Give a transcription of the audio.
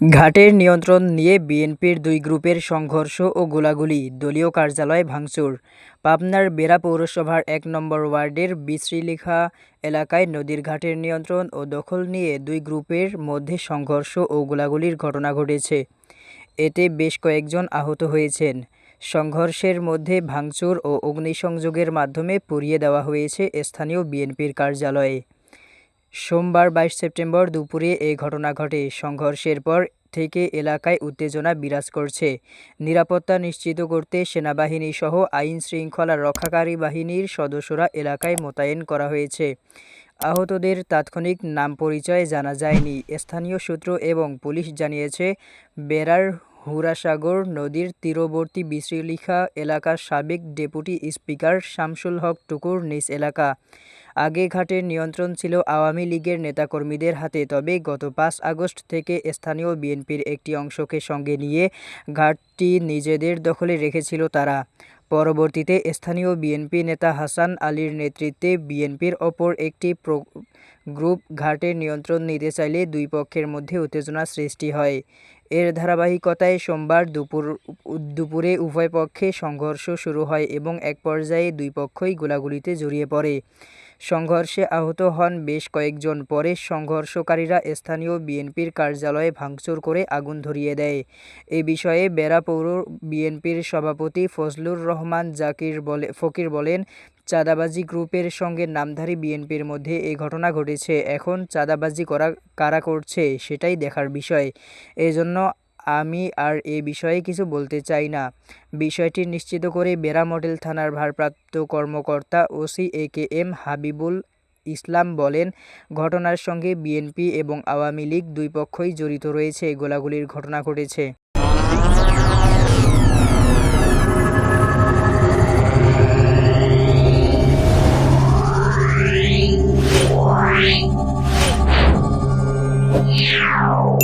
ঘাটের নিয়ন্ত্রণ নিয়ে বিএনপির দুই গ্রুপের সংঘর্ষ ও গোলাগুলি, দলীয় কার্যালয় ভাঙচুর। পাবনার বেড়া পৌরসভার ১ নম্বর ওয়ার্ডের বিশৃলিখা এলাকায় নদীর ঘাটের নিয়ন্ত্রণ ও দখল নিয়ে দুই গ্রুপের মধ্যে সংঘর্ষ ও গোলাগুলির ঘটনা ঘটেছে। এতে বেশ কয়েকজন আহত হয়েছেন। সংঘর্ষের মধ্যে ভাঙচুর ও অগ্নিসংযোগের মাধ্যমে পুড়িয়ে দেওয়া হয়েছে স্থানীয় বিএনপির কার্যালয়ে। সোমবার ২২ সেপ্টেম্বর দুপুরে এ ঘটনা ঘটে। সংঘর্ষের পর থেকে এলাকায় উত্তেজনা বিরাজ করছে। নিরাপত্তা নিশ্চিত করতে সেনাবাহিনীসহ আইন-শৃঙ্খলা রক্ষাকারী বাহিনীর সদস্যরা এলাকায় মোতায়েন করা হয়েছে। আহতদের তাৎক্ষণিক নাম পরিচয় জানা যায়নি। স্থানীয় সূত্র এবং পুলিশ জানিয়েছে, বেড়ার হুরাসাগর নদীর তীরবর্তী বিশৃলিখা এলাকার সাবেক ডেপুটি স্পিকার শামসুল হক টুকুর নিজ এলাকা। আগে ঘাটের নিয়ন্ত্রণ ছিল আওয়ামী লীগের নেতাকর্মীদের হাতে, তবে গত ৫ আগস্ট থেকে স্থানীয় বিএনপির একটি অংশকে সঙ্গে নিয়ে ঘাটটি নিজেদের দখলে রেখেছিল তারা। পরবর্তীতে স্থানীয় বিএনপি নেতা হাসান আলীর নেতৃত্বে বিএনপির অপর একটি গ্রুপ ঘাটের নিয়ন্ত্রণ নিতে চাইলে দুই পক্ষের মধ্যে উত্তেজনা সৃষ্টি হয়। এর ধারাবাহিকতায় সোমবার দুপুরে উভয় পক্ষে সংঘর্ষ শুরু হয় এবং এক পর্যায়ে দুই পক্ষই গোলাগুলিতে জড়িয়ে পড়ে। সংঘর্ষে আহত হন বেশ কয়েকজন। পরে সংঘর্ষকারীরা স্থানীয় বিএনপির কার্যালয়ে ভাঙচুর করে আগুন ধরিয়ে দেয়। এ বিষয়ে বেড়া পৌর বিএনপির সভাপতি ফজলুর রহমান ফকির বলেন, চাঁদাবাজি গ্রুপের সঙ্গে নামধারী বিএনপির মধ্যে এ ঘটনা ঘটেছে। এখন চাঁদাবাজি কারা করছে সেটাই দেখার বিষয়। এজন্য আমি আর এ বিষয়ে কিছু বলতে চাই না। বিষয়টি নিশ্চিত করে বেড়া মডেল থানার ভারপ্রাপ্ত কর্মকর্তা ওসি AKM হাবিবুল ইসলাম বলেন, ঘটনার সঙ্গে বিএনপি এবং আওয়ামী লীগ দুই পক্ষই জড়িত রয়েছে। গোলাগুলির ঘটনা ঘটেছে। Wow.